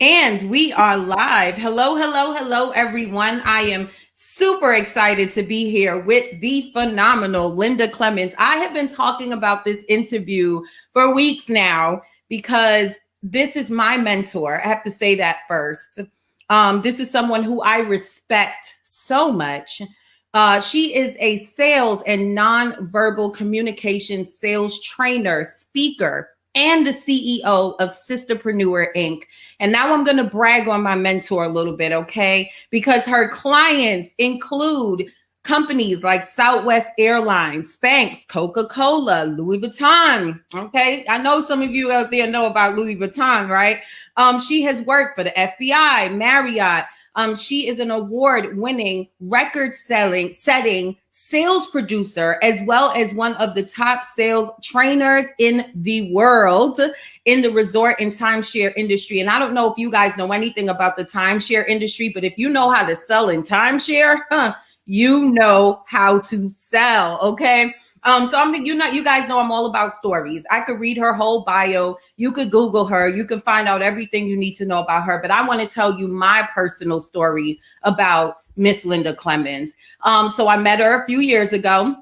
And we are live. Hello, hello, hello, everyone. I am super excited to be here with the phenomenal Linda Clemons. I have been talking about this interview for weeks now because this is my mentor. I have to say that first. This is someone who I respect so much. She is a sales and nonverbal communication sales trainer, speaker, and the CEO of Sisterpreneur Inc. And now I'm going to brag on my mentor a little bit, okay? Because her clients include companies like Southwest Airlines, Spanx, Coca-Cola, Louis Vuitton, okay? I know some of you out there know about Louis Vuitton, right? She has worked for the FBI, Marriott. She is an award-winning, record-setting sales producer, as well as one of the top sales trainers in the world in the resort and timeshare industry. And I don't know if you guys know anything about the timeshare industry, but if you know how to sell in timeshare, you know how to sell, okay? You guys know I'm all about stories. I could read her whole bio. You could Google her. You can find out everything you need to know about her. But I want to tell you my personal story about Miss Linda Clemons. So I met her a few years ago.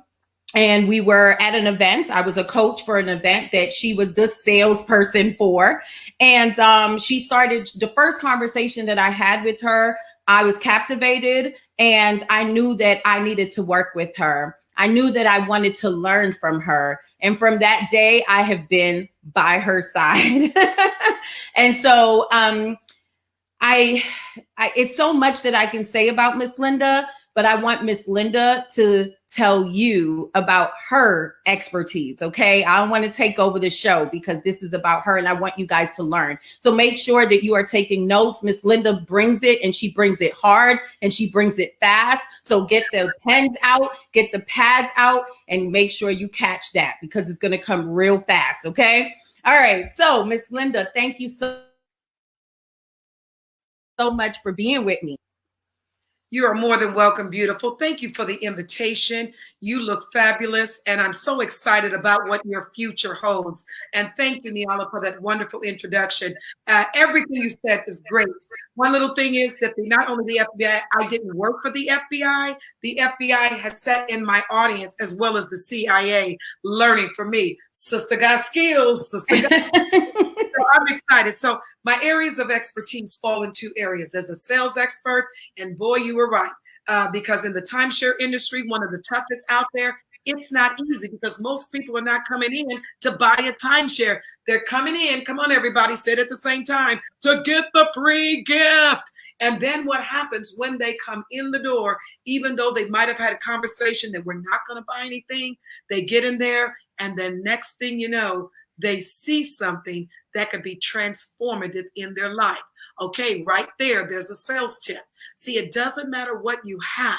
And we were at an event. I was a coach for an event that she was the salesperson for. And she started the first conversation that I had with her. I was captivated and I knew that I needed to work with her. I knew that I wanted to learn from her. And from that day, I have been by her side. And so it's so much that I can say about Miss Linda, but I want Miss Linda to tell you about her expertise, okay? I don't want to take over the show because this is about her and I want you guys to learn. So make sure that you are taking notes. Miss Linda brings it and she brings it hard and she brings it fast. So get the pens out, get the pads out, and make sure you catch that because it's going to come real fast, okay? All right, so Miss Linda, thank you so much for being with me. You are more than welcome, beautiful. Thank you for the invitation. You look fabulous, and I'm so excited about what your future holds. And thank you, Niala, for that wonderful introduction. Everything you said is great. One little thing is that not only the FBI, I didn't work for the FBI. The FBI has sat in my audience as well as the CIA learning from me. Sister got skills. Sister got So I'm excited. So my areas of expertise fall in two areas. As a sales expert, and boy, you were right. Because in the timeshare industry, one of the toughest out there, it's not easy because most people are not coming in to buy a timeshare. They're coming in, come on, everybody, say it at the same time, to get the free gift. And then what happens when they come in the door, even though they might have had a conversation that we're not going to buy anything, they get in there, and then next thing you know, they see something that could be transformative in their life. Okay, right there's a sales tip. See, it doesn't matter what you have.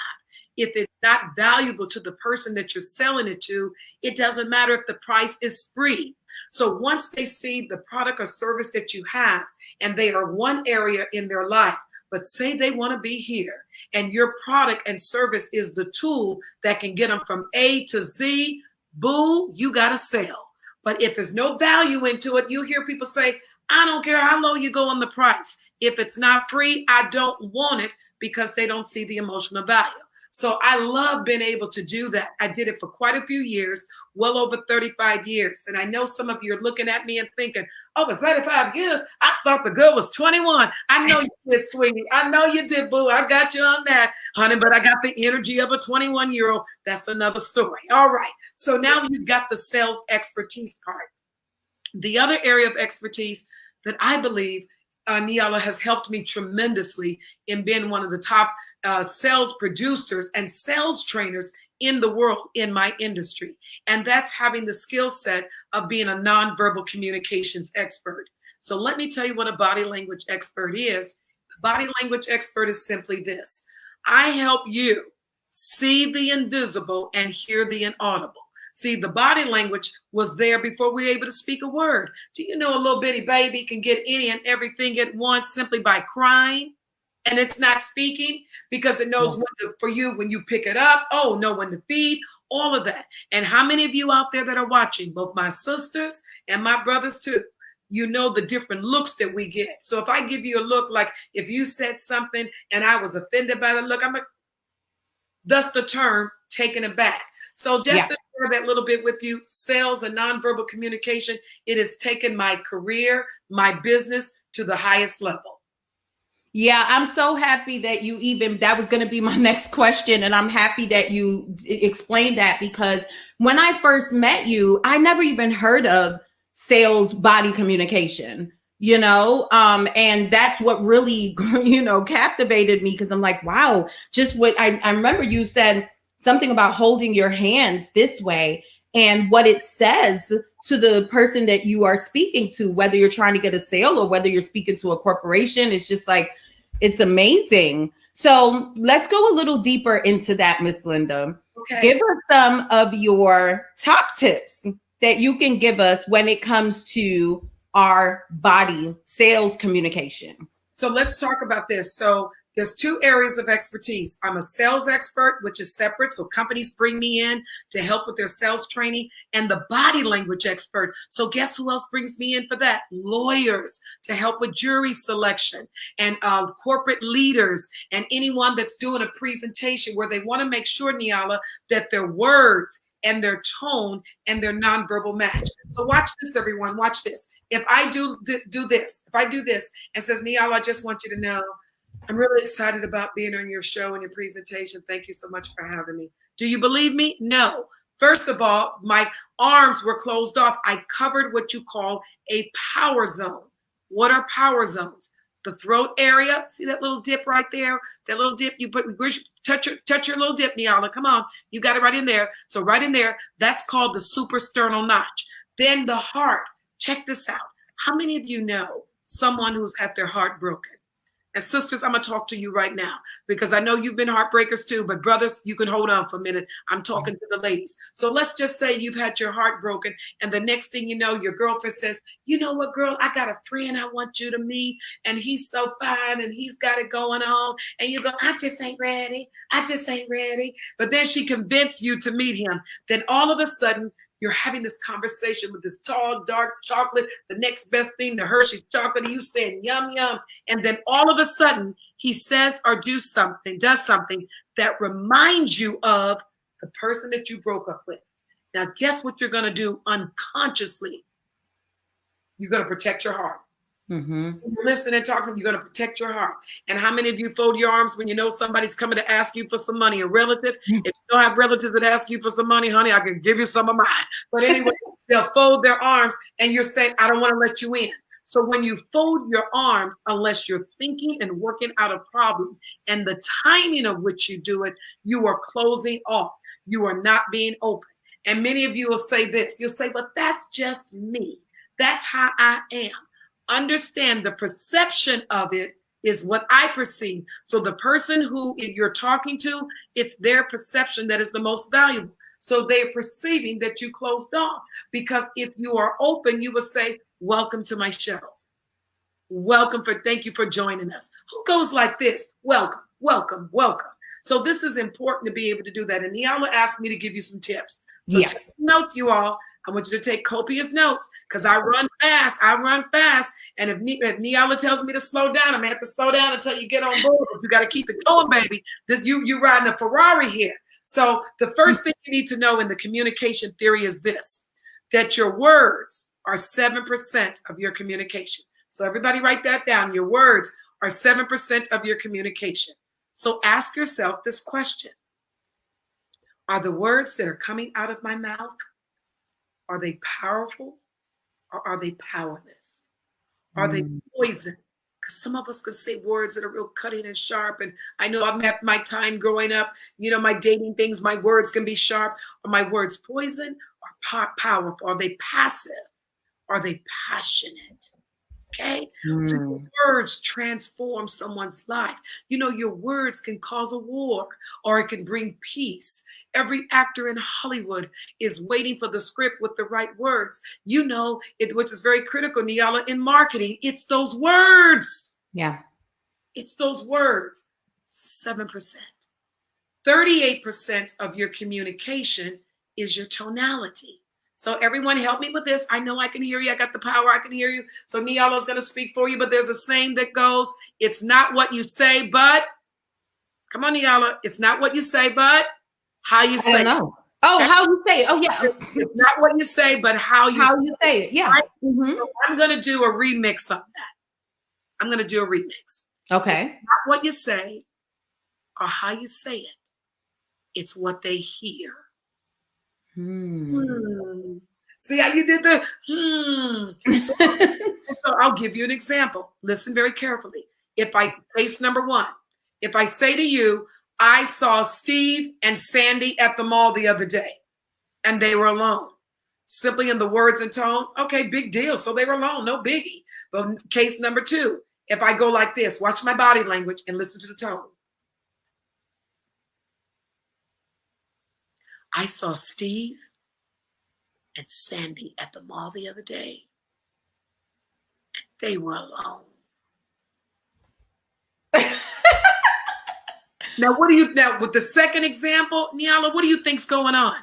If it's not valuable to the person that you're selling it to, it doesn't matter if the price is free. So once they see the product or service that you have, and they are one area in their life, but say they want to be here, and your product and service is the tool that can get them from A to Z, boo, you got to sell. But if there's no value into it, you hear people say, I don't care how low you go on the price. If it's not free, I don't want it because they don't see the emotional value. So I love being able to do that. I did it for quite a few years, well over 35 years. And I know some of you are looking at me and thinking, over 35 years, I thought the girl was 21. I know you did, sweetie. I know you did, boo. I got you on that, honey, but I got the energy of a 21-year-old. That's another story. All right. So now you've got the sales expertise part. The other area of expertise that I believe Niala has helped me tremendously in being one of the top sales producers and sales trainers in the world in my industry. And that's having the skill set of being a nonverbal communications expert. So let me tell you what a body language expert is. The body language expert is simply this. I help you see the invisible and hear the inaudible. See, the body language was there before we were able to speak a word. Do you know a little bitty baby can get any and everything at once simply by crying? And it's not speaking because it knows when to, for you when you pick it up, know when to feed, all of that. And how many of you out there that are watching, both my sisters and my brothers too, you know the different looks that we get. So if I give you a look, like if you said something and I was offended by the look, I'm like, thus the term taken aback. So just to share that little bit with you, sales and nonverbal communication, it has taken my career, my business to the highest level. Yeah, I'm so happy that you even, that was going to be my next question. And I'm happy that you explained that, because when I first met you, I never even heard of sales body communication, and that's what really, captivated me, because I'm like, wow, just what I remember you said something about holding your hands this way and what it says to the person that you are speaking to, whether you're trying to get a sale or whether you're speaking to a corporation. It's just like, it's amazing. So let's go a little deeper into that, Miss Linda. Okay. Give us some of your top tips that you can give us when it comes to our body sales communication. So let's talk about this. So there's two areas of expertise. I'm a sales expert, which is separate. So companies bring me in to help with their sales training, and the body language expert. So guess who else brings me in for that? Lawyers to help with jury selection, and corporate leaders, and anyone that's doing a presentation where they want to make sure, Niala, that their words and their tone and their nonverbal match. So watch this, everyone. Watch this. If I do this, if I do this and says, Niala, I just want you to know, I'm really excited about being on your show and your presentation. Thank you so much for having me. Do you believe me? No. First of all, my arms were closed off. I covered what you call a power zone. What are power zones? The throat area. See that little dip right there? That little dip. You put, touch your little dip, Niala. Come on. You got it right in there. So right in there, that's called the suprasternal notch. Then the heart. Check this out. How many of you know someone who's had their heart broken? And sisters, I'm going to talk to you right now, because I know you've been heartbreakers too, but brothers, you can hold on for a minute. I'm talking to the ladies. So let's just say you've had your heart broken, and the next thing you know, your girlfriend says, you know what, girl, I got a friend I want you to meet, and he's so fine, and he's got it going on. And you go, I just ain't ready. I just ain't ready. But then she convinced you to meet him. Then all of a sudden, you're having this conversation with this tall, dark chocolate, the next best thing to Hershey's chocolate, and you saying, yum, yum. And then all of a sudden, he says or does something that reminds you of the person that you broke up with. Now, guess what you're going to do unconsciously? You're going to protect your heart. Mm-hmm. When you're listening and talking, you're going to protect your heart. And how many of you fold your arms when you know somebody's coming to ask you for some money? A relative? If you don't have relatives that ask you for some money, honey, I can give you some of mine. But anyway, they'll fold their arms and you're saying, I don't want to let you in. So when you fold your arms, unless you're thinking and working out a problem, and the timing of which you do it, you are closing off. You are not being open. And many of you will say this. You'll say, but that's just me. That's how I am. Understand the perception of it is what I perceive. So the person who you're talking to, it's their perception that is the most valuable. So they're perceiving that you closed off, because if you are open, you will say, welcome to my show. Thank you for joining us. Who goes like this? Welcome, welcome, welcome. So this is important to be able to do that. And Niala asked me to give you some tips. So take notes, you all. I want you to take copious notes, because I run fast. And if Niala tells me to slow down, I'm going to have to slow down until you get on board. You got to keep it going, baby. You riding a Ferrari here. So the first thing you need to know in the communication theory is this, that your words are 7% of your communication. So everybody write that down. Your words are 7% of your communication. So ask yourself this question. Are the words that are coming out of my mouth, are they powerful or are they powerless? Are they poison? Because some of us can say words that are real cutting and sharp. And I know I've had my time growing up, my dating things, my words can be sharp. Are my words poison or powerful? Are they passive? Are they passionate? Okay. So your words transform someone's life. Your words can cause a war, or it can bring peace. Every actor in Hollywood is waiting for the script with the right words. Which is very critical, Niala, in marketing. It's those words. Yeah. It's those words. 7%. 38% of your communication is your tonality. So everyone help me with this. I know I can hear you. I got the power. I can hear you. So Niala's going to speak for you, but there's a saying that goes, it's not what you say, but, come on, Niala. It's not what you say, but how you say it. I don't know. Oh, how you say it. Oh, yeah. It's not what you say, but how you say it. Yeah. Right? So I'm going to do a remix of that. I'm going to do a remix. Okay. It's not what you say or how you say it. It's what they hear. See how you did the So I'll give you an example. Listen very carefully. Case number one, if I say to you, I saw Steve and Sandy at the mall the other day and they were alone. Simply in the words and tone, okay, big deal. So they were alone, no biggie. But case number two, if I go like this, watch my body language and listen to the tone. I saw Steve and Sandy at the mall the other day, and they were alone. Now with the second example, Niala, what do you think's going on?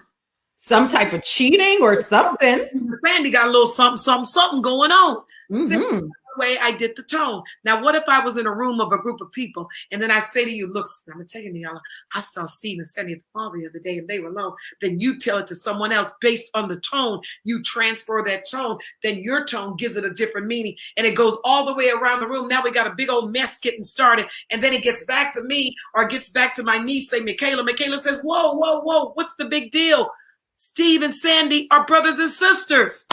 Some type of cheating or something. Sandy got a little something going on. The way I did the tone. Now, what if I was in a room of a group of people and then I say to you, look, I'm going to tell you, Niala, I saw Steve and Sandy at the mall the other day and they were alone. Then you tell it to someone else based on the tone. You transfer that tone. Then your tone gives it a different meaning and it goes all the way around the room. Now we got a big old mess getting started. And then it gets back to me or gets back to my niece, say, Michaela. Michaela says, whoa, whoa, whoa. What's the big deal? Steve and Sandy are brothers and sisters.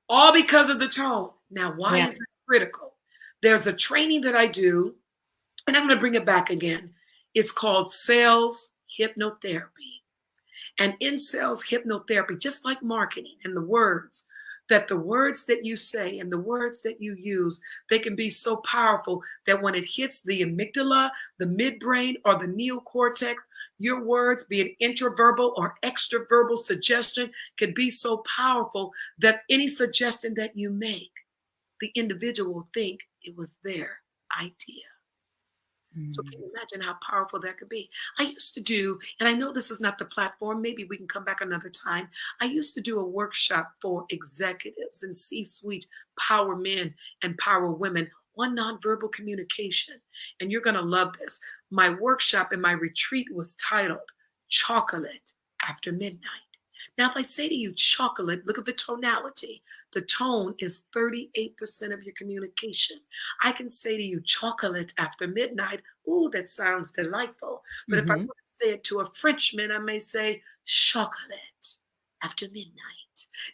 All because of the tone. Now, why is it critical? There's a training that I do, and I'm going to bring it back again. It's called sales hypnotherapy. And in sales hypnotherapy, just like marketing and the words that you say and the words that you use, they can be so powerful that when it hits the amygdala, the midbrain, or the neocortex, your words, be it intraverbal or extraverbal suggestion, can be so powerful that any suggestion that you make, the individual will think it was their idea. So can you imagine how powerful that could be? I used to do, and I know this is not the platform, maybe we can come back another time. I used to do a workshop for executives and C-suite power men and power women on nonverbal communication. And you're going to love this. My workshop and my retreat was titled Chocolate After Midnight. Now, if I say to you chocolate, look at the tonality. The tone is 38% of your communication. I can say to you chocolate after midnight. Ooh, that sounds delightful. But if I want to say it to a Frenchman, I may say chocolate after midnight.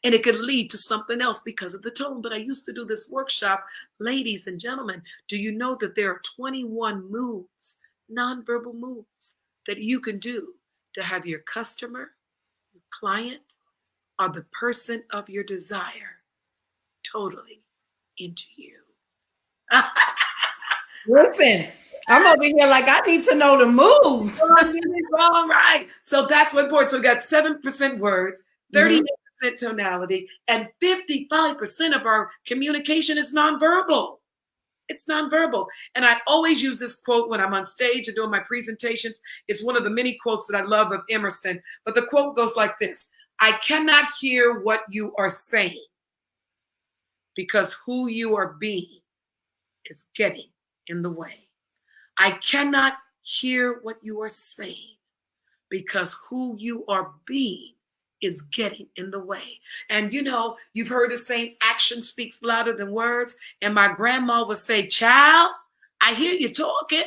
And it could lead to something else because of the tone. But I used to do this workshop. Ladies and gentlemen, do you know that there are 21 moves, nonverbal moves, that you can do to have your customer, your client, or the person of your desire totally into you? Listen, I'm over here like I need to know the moves. All right. So that's what important. So we got 7% words, 38% tonality, and 55% of our communication is nonverbal. It's nonverbal. And I always use this quote when I'm on stage and doing my presentations. It's one of the many quotes that I love of Emerson. But the quote goes like this: I cannot hear what you are saying because who you are being is getting in the way. I cannot hear what you are saying because who you are being is getting in the way. And you know, you've heard the saying, action speaks louder than words. And my grandma would say, child, I hear you talking,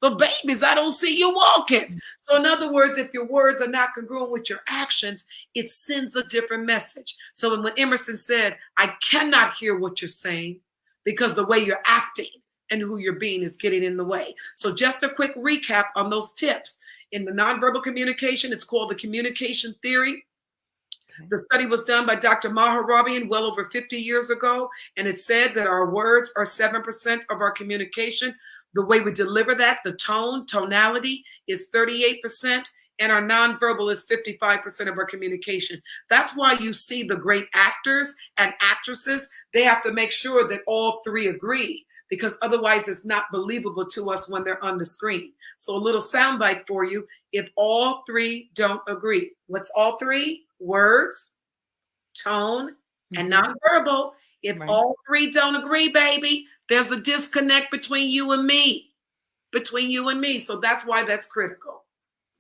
but babies, I don't see you walking. So in other words, if your words are not congruent with your actions, it sends a different message. So when Emerson said, I cannot hear what you're saying because the way you're acting and who you're being is getting in the way. So just a quick recap on those tips. In the nonverbal communication, it's called the communication theory. The study was done by Dr. Maharabian well over 50 years ago, and it said that our words are 7% of our communication. The way we deliver that, the tonality is 38%, and our nonverbal is 55% of our communication. That's why you see the great actors and actresses, they have to make sure that all three agree, because otherwise it's not believable to us when they're on the screen. So a little soundbite for you: if all three don't agree, what's all three? words, tone, and nonverbal. If all three don't agree, baby, there's a disconnect between you and me. So that's why that's critical.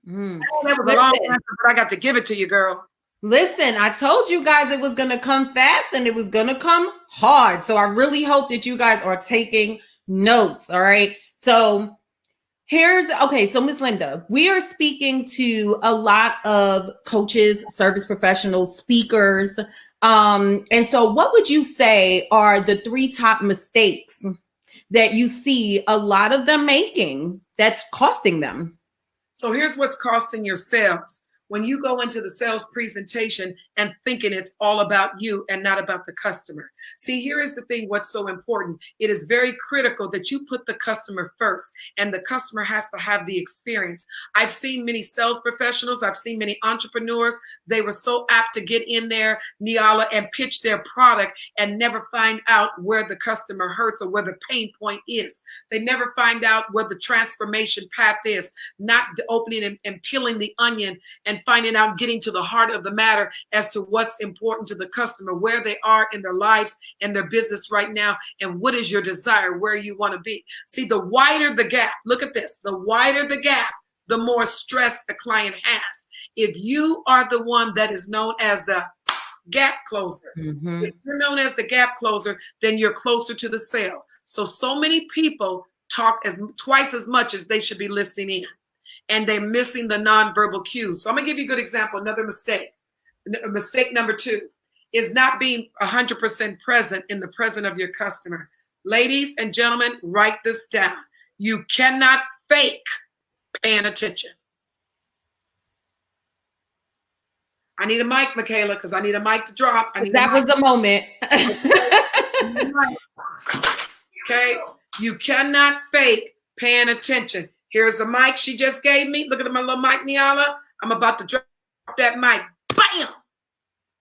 That was a long answer, but I got to give it to you, girl. Listen, I told you guys it was going to come fast and it was going to come hard. So I really hope that you guys are taking notes. All right. So so Miss Linda, we are speaking to a lot of coaches, service professionals, speakers. And so what would you say are the 3 top mistakes that you see a lot of them making that's costing them? So here's what's costing your sales. When you go into the sales presentation and thinking it's all about you and not about the customer. See, here is the thing, what's so important. It is very critical that you put the customer first, and the customer has to have the experience. I've seen many sales professionals, I've seen many entrepreneurs. They were so apt to get in there, Niala, and pitch their product and never find out where the customer hurts or where the pain point is. They never find out where the transformation path is, not the opening and peeling the onion and finding out, getting to the heart of the matter as to what's important to the customer, where they are in their lives and their business right now, and what is your desire, where you want to be. See, the wider the gap, look at this, the wider the gap, the more stress the client has. If you are the one that is known as the gap closer, if you're known as the gap closer, then you're closer to the sale. So many people talk twice as much as they should be listening in, and they're missing the nonverbal cues. So I'm gonna give you a good example. Another mistake. Mistake number 2 is not being 100% present in the presence of your customer. Ladies and gentlemen, write this down. You cannot fake paying attention. I need a mic, Michaela, because I need a mic to drop. That was the moment. Okay, you cannot fake paying attention. Here's a mic she just gave me. Look at my little mic, Niala. I'm about to drop that mic. Bam!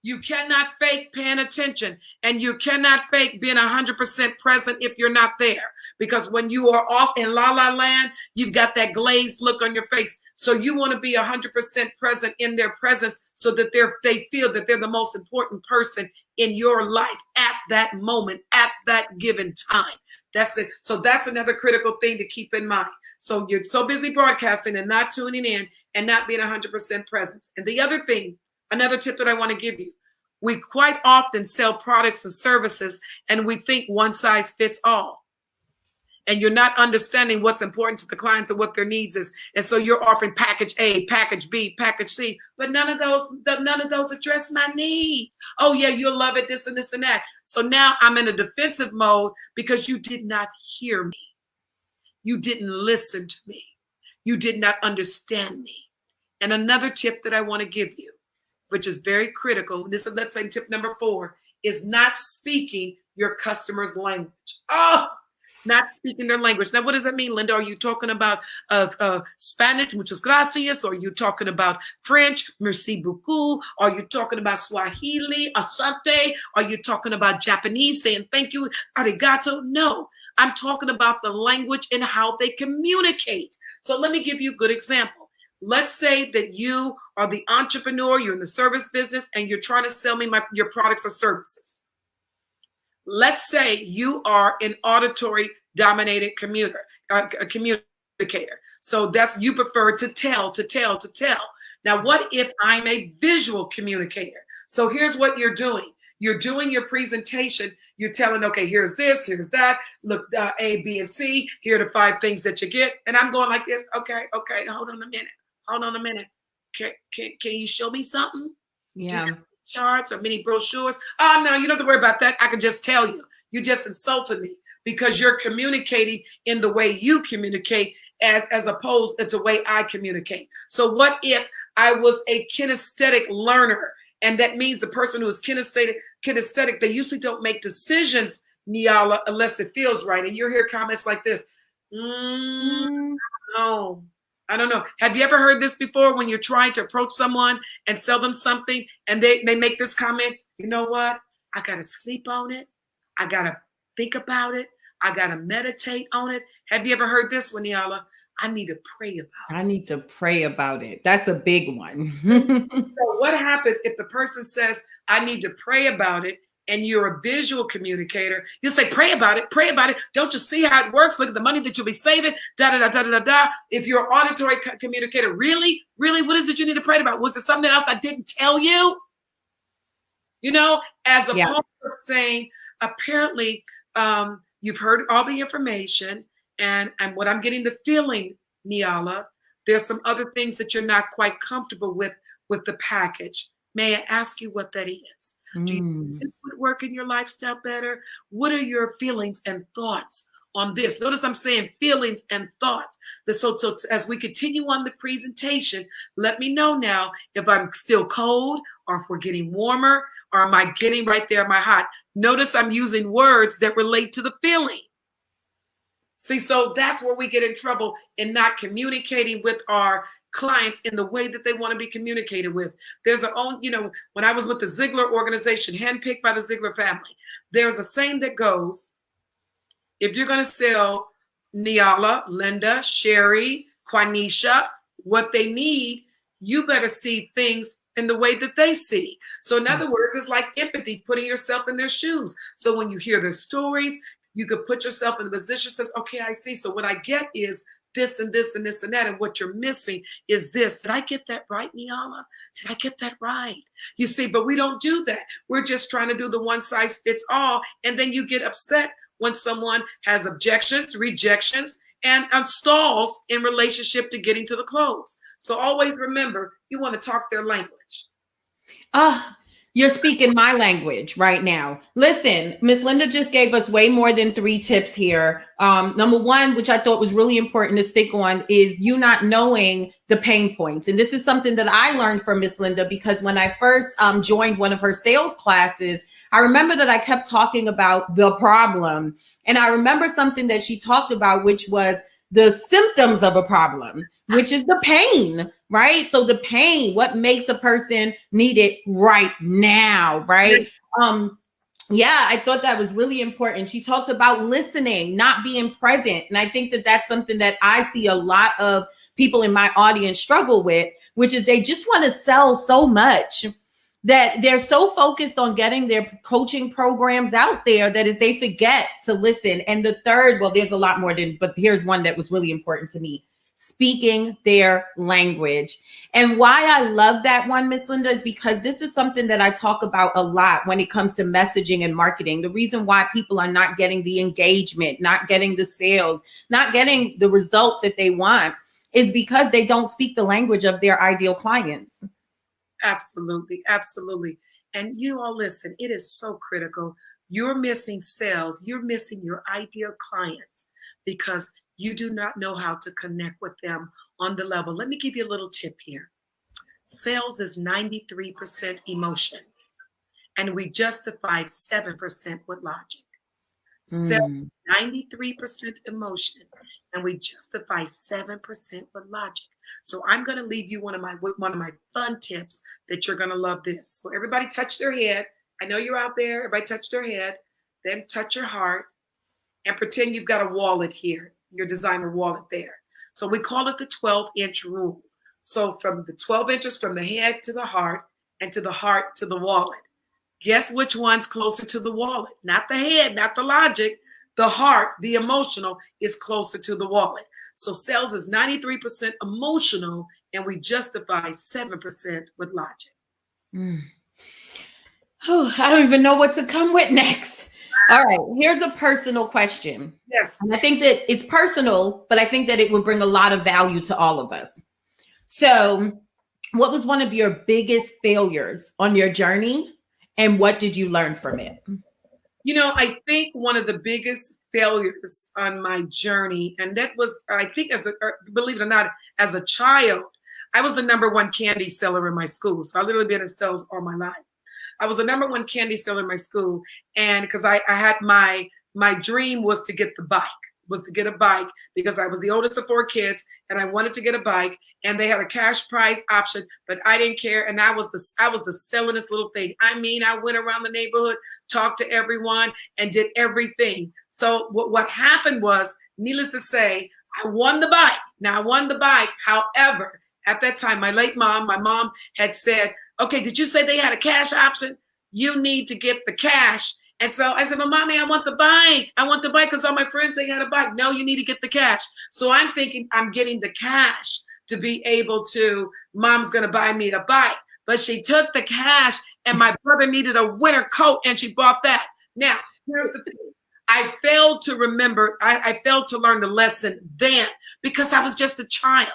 You cannot fake paying attention, and you cannot fake being 100% present if you're not there. Because when you are off in la la land, you've got that glazed look on your face. So you want to be 100% present in their presence so that they feel that they're the most important person in your life at that moment, at that given time. That's it. So that's another critical thing to keep in mind. So you're so busy broadcasting and not tuning in and not being 100% present. And the other thing, another tip that I want to give you, we quite often sell products and services and we think one size fits all. And you're not understanding what's important to the clients and what their needs is. And so you're offering package A, package B, package C, but none of those address my needs. Oh yeah, you'll love it, this and this and that. So now I'm in a defensive mode because you did not hear me. You didn't listen to me. You did not understand me. And another tip that I want to give you, which is very critical, this is, let's say, tip number 4, is not speaking your customer's language. Oh, not speaking their language. Now, what does that mean, Linda? Are you talking about Spanish, muchas gracias? Or are you talking about French, merci beaucoup? Are you talking about Swahili, asante? Are you talking about Japanese, saying thank you, arigato? No, I'm talking about the language and how they communicate. So let me give you a good example. Let's say that you are the entrepreneur, you're in the service business, and you're trying to sell me your products or services. Let's say you are an auditory dominated communicator. So that's, you prefer to tell. Now, what if I'm a visual communicator? So here's what you're doing. You're doing your presentation. You're telling, okay, here's this, here's that. Look, A, B, and C. Here are the 5 things that you get. And I'm going like this. Okay, hold on a minute. Can you show me something? Yeah. Charts or mini brochures? Oh, no, you don't have to worry about that. I can just tell you. You just insulted me because you're communicating in the way you communicate as opposed to the way I communicate. So what if I was a kinesthetic learner? And that means the person who is kinesthetic, they usually don't make decisions, Niala, unless it feels right. And you hear comments like this. No. I don't know. Have you ever heard this before when you're trying to approach someone and sell them something and they make this comment? You know what? I got to sleep on it. I got to think about it. I got to meditate on it. Have you ever heard this one, Niala? I need to pray about it. I need to pray about it. That's a big one. So what happens if the person says, I need to pray about it, and you're a visual communicator? You say, pray about it, pray about it. Don't you see how it works? Look at the money that you'll be saving, da, da, da, da, da, da. If you're an auditory communicator, really, what is it you need to pray about? Was there something else I didn't tell you? You know, as opposed to saying, apparently, you've heard all the information, and what I'm getting the feeling, Niala, there's some other things that you're not quite comfortable with the package. May I ask you what that is? Do you think this would work in your lifestyle better? What are your feelings and thoughts on this? Notice I'm saying feelings and thoughts. So as we continue on the presentation, let me know now if I'm still cold, or if we're getting warmer, or am I getting right there? Am I hot? Notice I'm using words that relate to the feeling. See, so that's where we get in trouble in not communicating with our clients in the way that they want to be communicated with. There's a own, when I was with the Ziegler organization, handpicked by the Ziegler family, there's a saying that goes, if you're going to sell Niala, Linda, Sherry, Quanisha, what they need, you better see things in the way that they see. So in other words, it's like empathy, putting yourself in their shoes. So when you hear their stories, you could put yourself in the position, says, okay, I see. So what I get is this and this and this and that. And what you're missing is this. Did I get that right, Niala? Did I get that right? You see, but we don't do that. We're just trying to do the one size fits all. And then you get upset when someone has objections, rejections, and stalls in relationship to getting to the close. So always remember, you want to talk their language. You're speaking my language right now. Listen, Miss Linda just gave us way more than 3 tips here. Number one, which I thought was really important to stick on, is you not knowing the pain points. And this is something that I learned from Miss Linda, because when I first joined one of her sales classes, I remember that I kept talking about the problem. And I remember something that she talked about, which was the symptoms of a problem, which is the pain, right? So the pain, what makes a person need it right now, right? I thought that was really important. She talked about listening, not being present. And I think that that's something that I see a lot of people in my audience struggle with, which is they just want to sell so much that they're so focused on getting their coaching programs out there that if they forget to listen. And the third, well, there's a lot more but here's one that was really important to me: speaking their language. And why I love that one, Miss Linda, is because this is something that I talk about a lot when it comes to messaging and marketing. The reason why people are not getting the engagement, not getting the sales, not getting the results that they want is because they don't speak the language of their ideal clients. Absolutely. Absolutely. And you all listen, it is so critical. You're missing sales. You're missing your ideal clients because you do not know how to connect with them on the level. Let me give you a little tip here. Sales is 93% emotion, and we justify 7% with logic. Sales is 93% emotion, and we justify 7% with logic. So I'm going to leave you one of my fun tips that you're going to love this. So everybody touch their head. I know you're out there. Everybody touch their head. Then touch your heart and pretend you've got a wallet here, your designer wallet there. So we call it the 12-inch rule. So from the 12 inches from the head to the heart and to the heart to the wallet. Guess which one's closer to the wallet? Not the head, not the logic. The heart, the emotional, is closer to the wallet. So sales is 93% emotional, and we justify 7% with logic. I don't even know what to come with next. All right, here's a personal question. Yes. And I think that it's personal, but I think that it would bring a lot of value to all of us. So what was one of your biggest failures on your journey, and what did you learn from it? I think one of the biggest failures on my journey, and that was, I think, believe it or not, as a child, I was the #1 candy seller in my school. So I literally been in sales all my life. I was the #1 candy seller in my school. And because I had my dream was to get a bike because I was the oldest of 4 kids and I wanted to get a bike, and they had a cash prize option, but I didn't care. And I was the sellingest little thing. I mean, I went around the neighborhood, talked to everyone, and did everything. So what happened was, needless to say, I won the bike. Now I won the bike. However, at that time, my mom had said, okay, did you say they had a cash option? You need to get the cash. And so I said, well, mommy, I want the bike. I want the bike because all my friends, they had a bike. No, you need to get the cash. So I'm thinking I'm getting the cash to be able to, mom's going to buy me the bike. But she took the cash and my brother needed a winter coat and she bought that. Now, here's the thing. I failed to remember, I failed to learn the lesson then because I was just a child.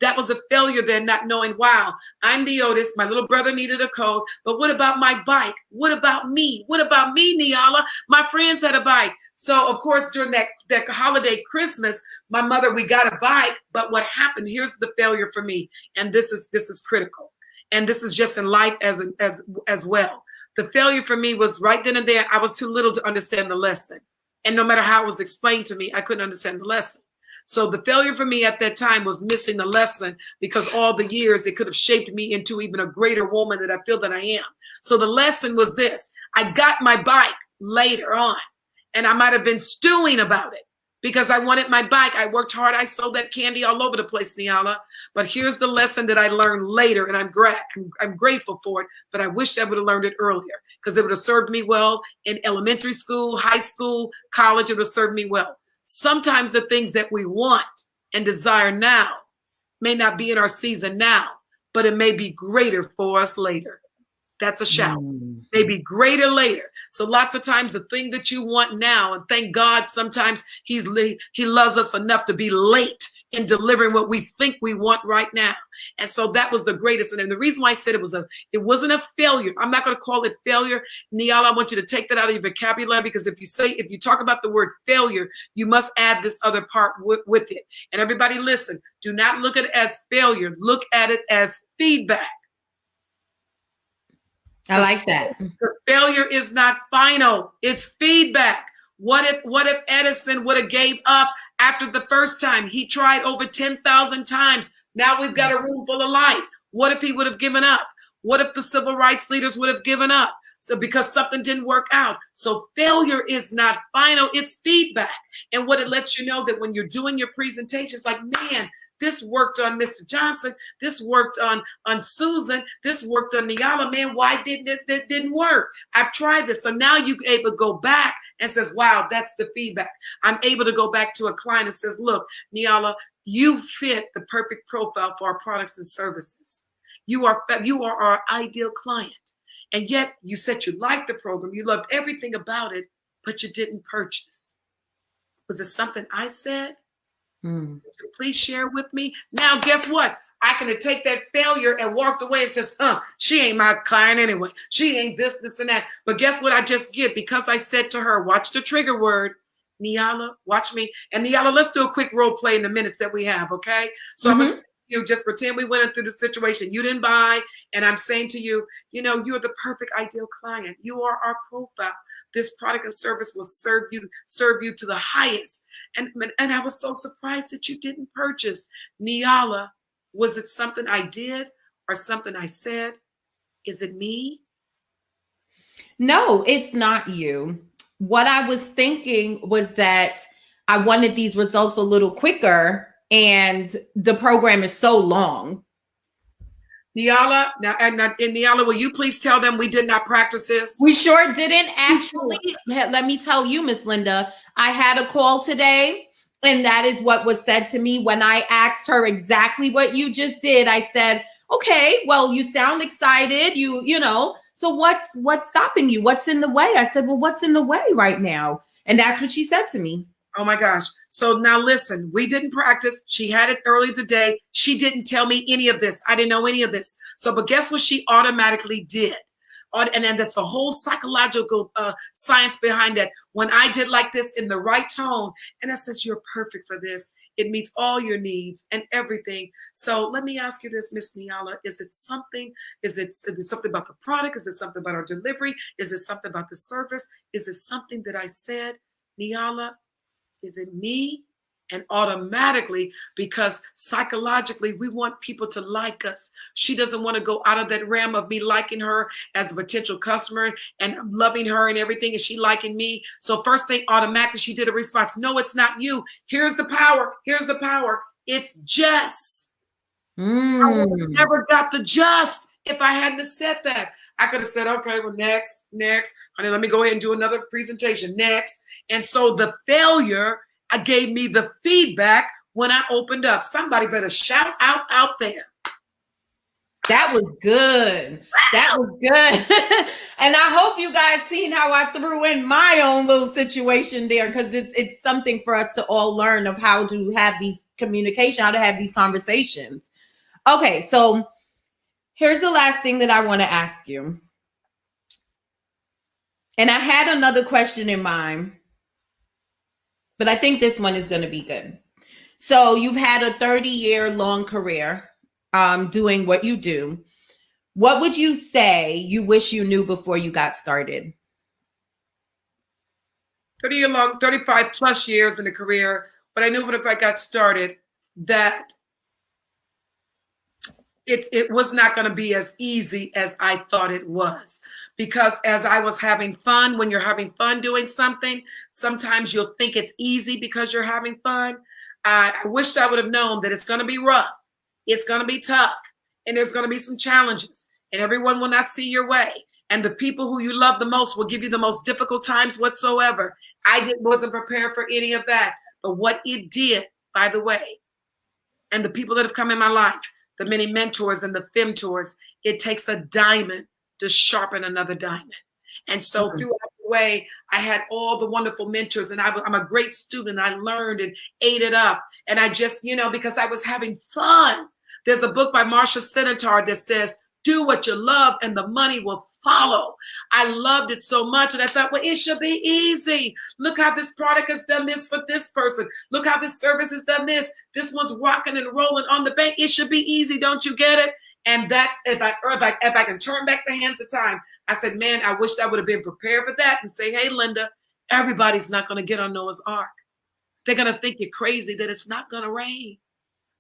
That was a failure then, not knowing, wow, I'm the oldest. My little brother needed a coat. But what about my bike? What about me? What about me, Niala? My friends had a bike. So, of course, during that holiday Christmas, my mother, we got a bike. But what happened, here's the failure for me. And this is critical. And this is just in life as well. The failure for me was right then and there. I was too little to understand the lesson. And no matter how it was explained to me, I couldn't understand the lesson. So the failure for me at that time was missing the lesson because all the years it could have shaped me into even a greater woman that I feel that I am. So the lesson was this. I got my bike later on and I might have been stewing about it because I wanted my bike. I worked hard. I sold that candy all over the place, Niala. But here's the lesson that I learned later and I'm grateful for it. But I wish I would have learned it earlier because it would have served me well in elementary school, high school, college. It would have served me well. Sometimes the things that we want and desire now may not be in our season now, but it may be greater for us later. That's a shout. May be greater later. So lots of times the thing that you want now, and thank God sometimes he loves us enough to be late in delivering what we think we want right now. And so that was the greatest. And the reason why I said it wasn't a failure. I'm not going to call it failure. Niala, I want you to take that out of your vocabulary because if you talk about the word failure, you must add this other part with it. And everybody listen, do not look at it as failure. Look at it as feedback. I like that. Because failure is not final. It's feedback. What if Edison would have gave up after the first time? He tried over 10,000 times. Now we've got a room full of light. What if he would have given up? What if the civil rights leaders would have given up? So because something didn't work out. So failure is not final. It's feedback. And what it lets you know that when you're doing your presentations, like, man, this worked on Mr. Johnson. This worked on Susan. This worked on Niala. Man, why didn't it didn't work? I've tried this. So now you're able to go back and says, wow, that's the feedback. I'm able to go back to a client and says, look, Niala, you fit the perfect profile for our products and services. You are our ideal client. And yet you said you liked the program. You loved everything about it, but you didn't purchase. Was it something I said? Please share with me. Now, guess what? I can take that failure and walked away and says, she ain't my client anyway. She ain't this, and that. But guess what I just get? Because I said to her, watch the trigger word, Niala, watch me. And Niala, let's do a quick role play in the minutes that we have, okay? So I'm going to you just pretend we went through the situation. You didn't buy, and I'm saying to you, you're the perfect ideal client. You are our profile. This product and service will serve you to the highest. And I was so surprised that you didn't purchase. Niala, was it something I did or something I said? Is it me? No, it's not you. What I was thinking was that I wanted these results a little quicker and the program is so long. Niala, Niala, will you please tell them we did not practice this? We sure didn't. Actually, let me tell you, Miss Linda, I had a call today, and that is what was said to me when I asked her exactly what you just did. I said, okay, well, you sound excited, so what's stopping you? What's in the way? I said, well, what's in the way right now? And that's what she said to me. Oh my gosh. So now listen, we didn't practice. She had it early today. She didn't tell me any of this. I didn't know any of this. So, but guess what she automatically did? And then that's a whole psychological science behind that. When I did like this in the right tone, and that says, you're perfect for this. It meets all your needs and everything. So let me ask you this, Miss Niala, is it something about the product? Is it something about our delivery? Is it something about the service? Is it something that I said, Niala? Is it me? And automatically, because psychologically, we want people to like us. She doesn't want to go out of that realm of me liking her as a potential customer and loving her and everything, and she liking me. So first thing, automatically, she did a response. No, it's not you. Here's the power. Here's the power. It's just. I would have never got the just if I hadn't have said that. I could have said, okay, well, next. Honey, let me go ahead and do another presentation. Next. And so the failure gave me the feedback when I opened up. Somebody better shout out there. That was good. That was good. And I hope you guys seen how I threw in my own little situation there, because it's something for us to all learn of how to have these communication, how to have these conversations. Okay, so here's the last thing that I want to ask you. And I had another question in mind, but I think this one is going to be good. So you've had a 30-year long career doing what you do. What would you say you wish you knew before you got started? 30-year long, 35 plus years in a career. But I knew if I got started that it was not going to be as easy as I thought it was. Because as I was having fun, when you're having fun doing something, sometimes you'll think it's easy because you're having fun. I wished I would have known that it's going to be rough. It's going to be tough. And there's going to be some challenges. And everyone will not see your way. And the people who you love the most will give you the most difficult times whatsoever. Wasn't prepared for any of that. But what it did, by the way, and the people that have come in my life, the many mentors and the femtors, it takes a diamond to sharpen another diamond. And so throughout the way, I had all the wonderful mentors, and I'm a great student. I learned and ate it up. And I just, because I was having fun. There's a book by Marcia Senator that says, do what you love and the money will follow. I loved it so much. And I thought, well, it should be easy. Look how this product has done this for this person. Look how this service has done this. This one's rocking and rolling on the bank. It should be easy. Don't you get it? And that's if I can turn back the hands of time. I said, man, I wish I would have been prepared for that and say, hey, Linda, everybody's not going to get on Noah's Ark. They're going to think you're crazy, that it's not going to rain.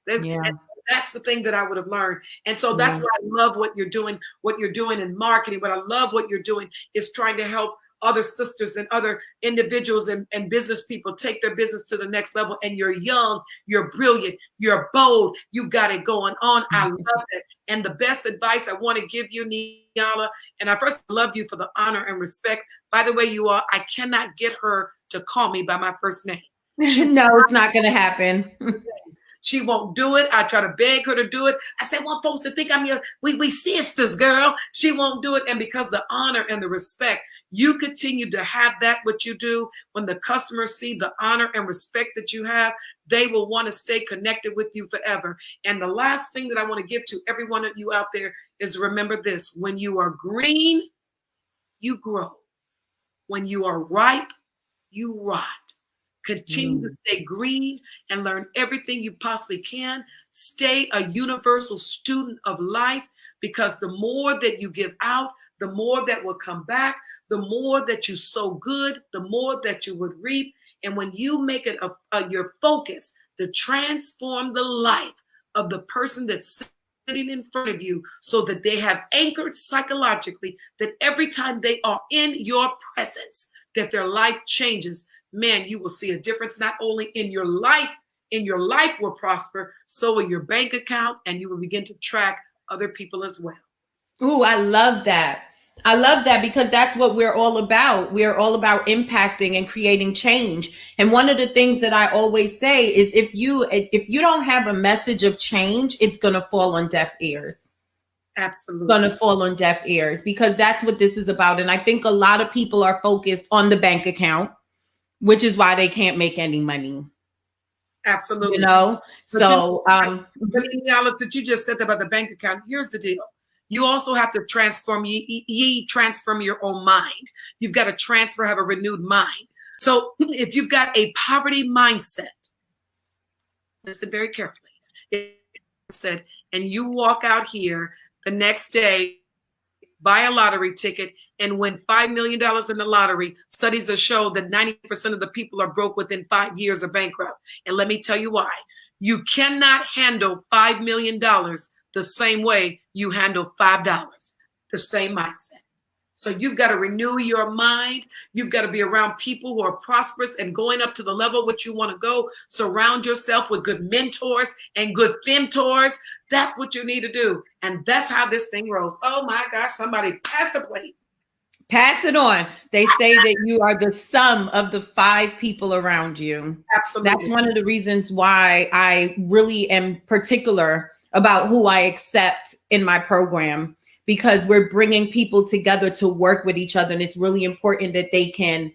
Yeah. That's the thing that I would have learned. And so that's why I love what you're doing in marketing. But I love what you're doing is trying to help other sisters and other individuals and business people take their business to the next level. And you're young, you're brilliant, you're bold, you got it going on. I love it. And the best advice I want to give you, Niala, and I first love you for the honor and respect. By the way, you are, I cannot get her to call me by my first name. No, it's not going to happen. She won't do it. I try to beg her to do it. I say, want folks to think I'm your, we sisters, girl. She won't do it. And because the honor and the respect, you continue to have that, what you do. When the customers see the honor and respect that you have, they will want to stay connected with you forever. And the last thing that I want to give to every one of you out there is remember this. When you are green, you grow. When you are ripe, you rot. Continue to stay green and learn everything you possibly can. Stay a universal student of life, because the more that you give out, the more that will come back. The more that you sow good, the more that you would reap. And when you make it your focus to transform the life of the person that's sitting in front of you, so that they have anchored psychologically that every time they are in your presence, that their life changes, man, you will see a difference. Not only in your life will prosper, so will your bank account, and you will begin to track other people as well. Ooh, I love that. I love that, because that's what we're all about. We're all about impacting and creating change. And one of the things that I always say is if you don't have a message of change, it's going to fall on deaf ears. Absolutely. Going to fall on deaf ears, because that's what this is about. And I think a lot of people are focused on the bank account, which is why they can't make any money. Absolutely. But that you just said about the bank account, here's the deal. You also have to transform transform your own mind. You've got to have a renewed mind. So if you've got a poverty mindset, listen very carefully, and you walk out here the next day buy a lottery ticket, and win $5 million in the lottery. Studies have shown that 90% of the people are broke within 5 years or bankrupt. And let me tell you why. You cannot handle $5 million the same way you handle $5, the same mindset. So you've got to renew your mind. You've got to be around people who are prosperous and going up to the level which you want to go. Surround yourself with good mentors and good femtors. That's what you need to do. And that's how this thing rolls. Oh my gosh, somebody pass the plate. Pass it on. They say that you are the sum of the 5 people around you. Absolutely. That's one of the reasons why I really am particular about who I accept in my program, because we're bringing people together to work with each other. And it's really important that they can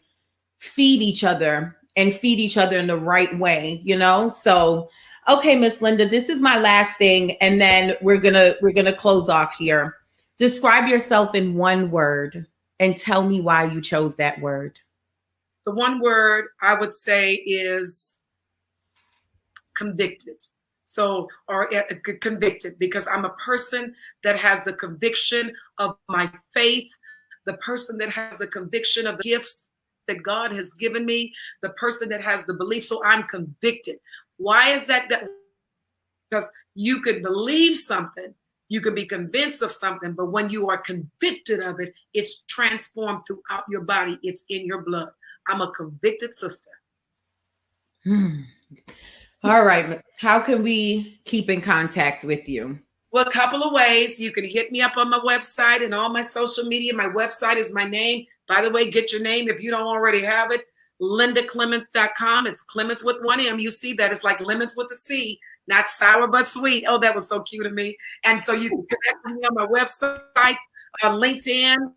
feed each other and feed each other in the right way, you know? So, okay, Miss Linda, this is my last thing. And then we're gonna close off here. Describe yourself in one word and tell me why you chose that word. The one word I would say is convicted. So, or convicted, because I'm a person that has the conviction of my faith, the person that has the conviction of the gifts that God has given me, the person that has the belief. So I'm convicted. Why is that? Because you could believe something, you could be convinced of something, but when you are convicted of it, it's transformed throughout your body. It's in your blood. I'm a convicted sister. All right. How can we keep in contact with you? Well, a couple of ways. You can hit me up on my website and all my social media. My website is my name. By the way, get your name if you don't already have it. LindaClemons.com. It's Clemons with one M. You see that. It's like lemons with a C, not sour but sweet. Oh, that was so cute of me. And so you can connect with me on my website, LinkedIn,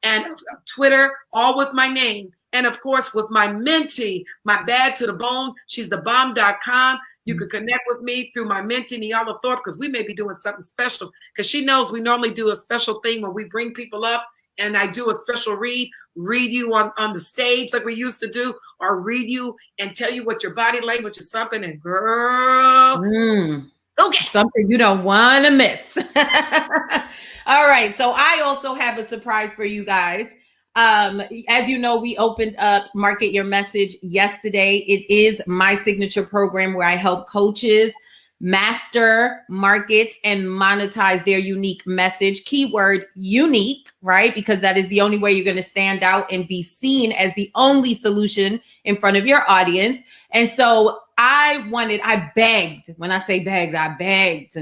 and Twitter, all with my name. And of course, with my mentee, my bad to the bone, she's thebomb.com. You can connect with me through my mentee, Niala Thorpe, because we may be doing something special. Because she knows we normally do a special thing when we bring people up, and I do a special read you on the stage like we used to do, or read you and tell you what your body language is something. And girl, okay, something you don't want to miss. All right. So I also have a surprise for you guys. As you know, we opened up Market Your Message yesterday. It is my signature program where I help coaches master, market, and monetize their unique message. Keyword unique, right? Because that is the only way you're going to stand out and be seen as the only solution in front of your audience. And so I begged, when I say begged, I begged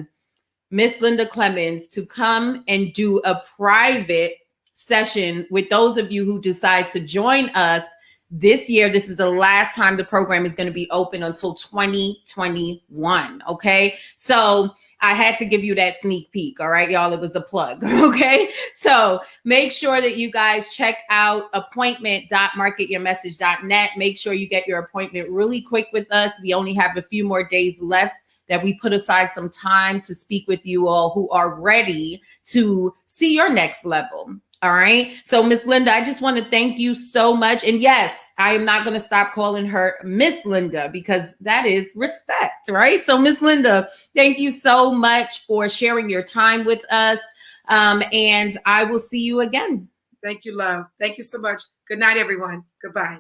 Miss Linda Clemons to come and do a private session with those of you who decide to join us this year. This is the last time the program is going to be open until 2021. Okay. So I had to give you that sneak peek. All right, y'all. It was a plug. Okay. So make sure that you guys check out appointment.marketyourmessage.net. Make sure you get your appointment really quick with us. We only have a few more days left that we put aside some time to speak with you all who are ready to see your next level. All right. So Miss Linda, I just want to thank you so much. And yes, I am not going to stop calling her Miss Linda because that is respect, right? So Miss Linda, thank you so much for sharing your time with us. And I will see you again. Thank you, love. Thank you so much. Good night, everyone. Goodbye.